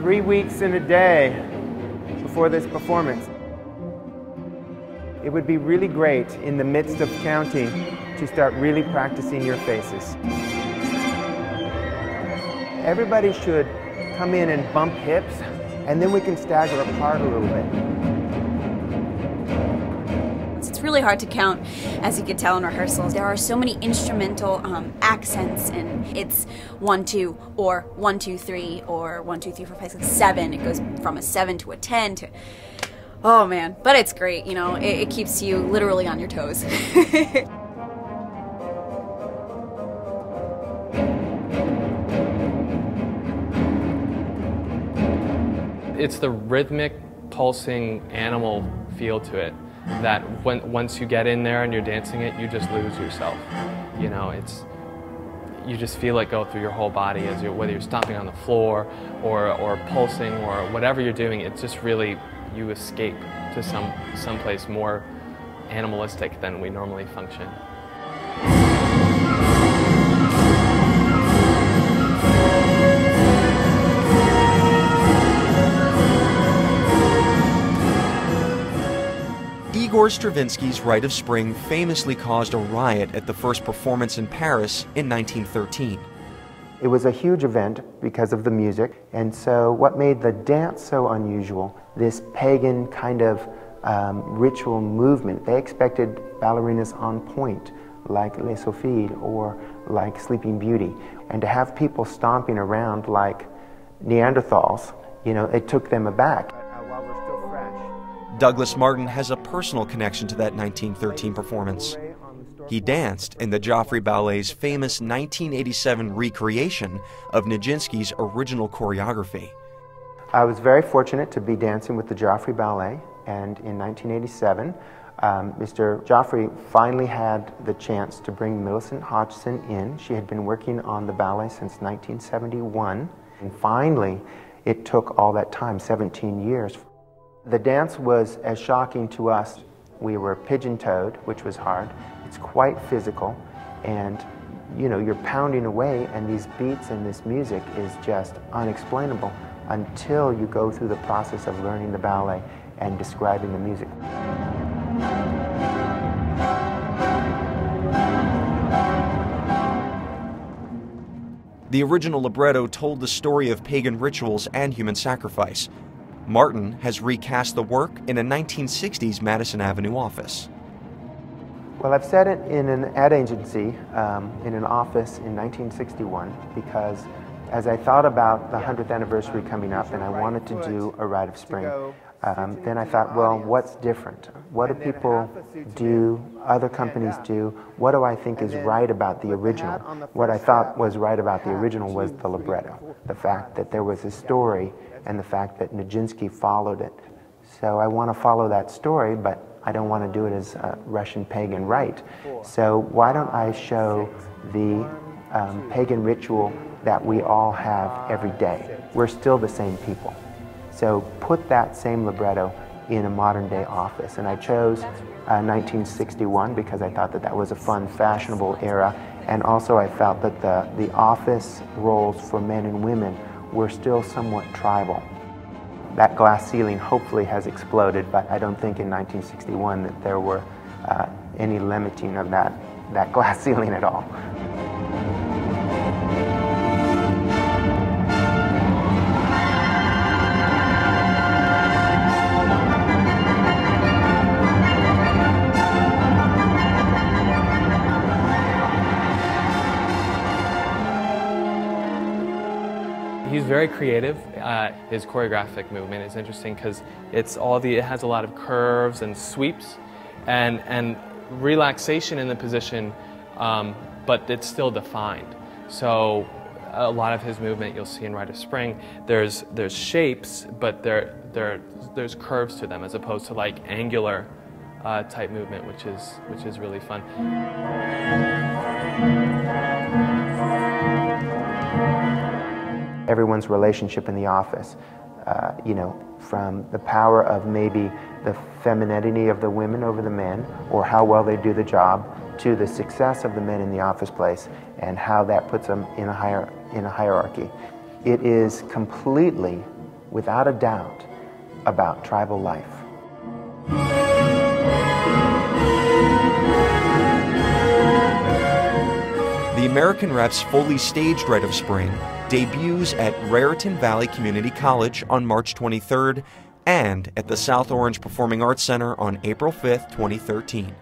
3 weeks and a day before this performance. It would be really great in the midst of counting to start really practicing your faces. Everybody should come in and bump hips, and then we can stagger apart a little bit. It's really hard to count, as you could tell in rehearsals. There are so many instrumental accents, and it's 1, 2, or 1, 2, 3, or 1, 2, 3, 4, 5, 6, 7. It goes from a 7 to a 10 to, oh man, but it's great, you know, it keeps you literally on your toes. It's the rhythmic, pulsing animal feel to it that once you get in there and you're dancing it, you just lose yourself. You know, you just feel it go through your whole body as whether you're stomping on the floor or pulsing or whatever you're doing. It's just really, you escape to some place more animalistic than we normally function. Igor Stravinsky's Rite of Spring famously caused a riot at the first performance in Paris in 1913. It was a huge event because of the music, and so what made the dance so unusual, this pagan kind of ritual movement, they expected ballerinas on point, like Les Sophies or like Sleeping Beauty, and to have people stomping around like Neanderthals, you know, it took them aback. While we're still fresh. Douglas Martin has a personal connection to that 1913 performance. He danced in the Joffrey Ballet's famous 1987 recreation of Najinsky's original choreography. I was very fortunate to be dancing with the Joffrey Ballet, and in 1987, Mr. Joffrey finally had the chance to bring Millicent Hodgson in. She had been working on the ballet since 1971, and finally it took all that time, 17 years. The dance was as shocking to us. We were pigeon-toed, which was hard. It's quite physical, and you know, you're pounding away, and these beats and this music is just unexplainable until you go through the process of learning the ballet and describing the music. The original libretto told the story of pagan rituals and human sacrifice. Martin has recast the work in a 1960s Madison Avenue office. Well, I've said it in an ad agency, in an office in 1961, because as I thought about the 100th anniversary coming up and I wanted to do a Rite of Spring, then I thought, well, what's different? What do people do, other companies do? What do I think is right about the original? What I thought was right about the original was the libretto, the fact that there was a story and the fact that Najinsky followed it. So I want to follow that story, but I don't want to do it as a Russian pagan rite. So why don't I show the pagan ritual that we all have every day? We're still the same people. So put that same libretto in a modern day office. And I chose 1961 because I thought that that was a fun, fashionable era. And also I felt that the office roles for men and women were still somewhat tribal. That glass ceiling hopefully has exploded, but I don't think in 1961 that there were any limiting of that glass ceiling at all. He's very creative. His choreographic movement is interesting because it has a lot of curves and sweeps and relaxation in the position, but it's still defined. So a lot of his movement you'll see in Rite of Spring, there's shapes, but there's curves to them as opposed to like angular type movement, which is really fun. Everyone's relationship in the office, you know, from the power of maybe the femininity of the women over the men, or how well they do the job, to the success of the men in the office place and how that puts them in a hierarchy. It is completely without a doubt, about tribal life. The American Rep's fully staged Rite of Spring debuts at Raritan Valley Community College on March 23rd and at the South Orange Performing Arts Center on April 5th, 2013.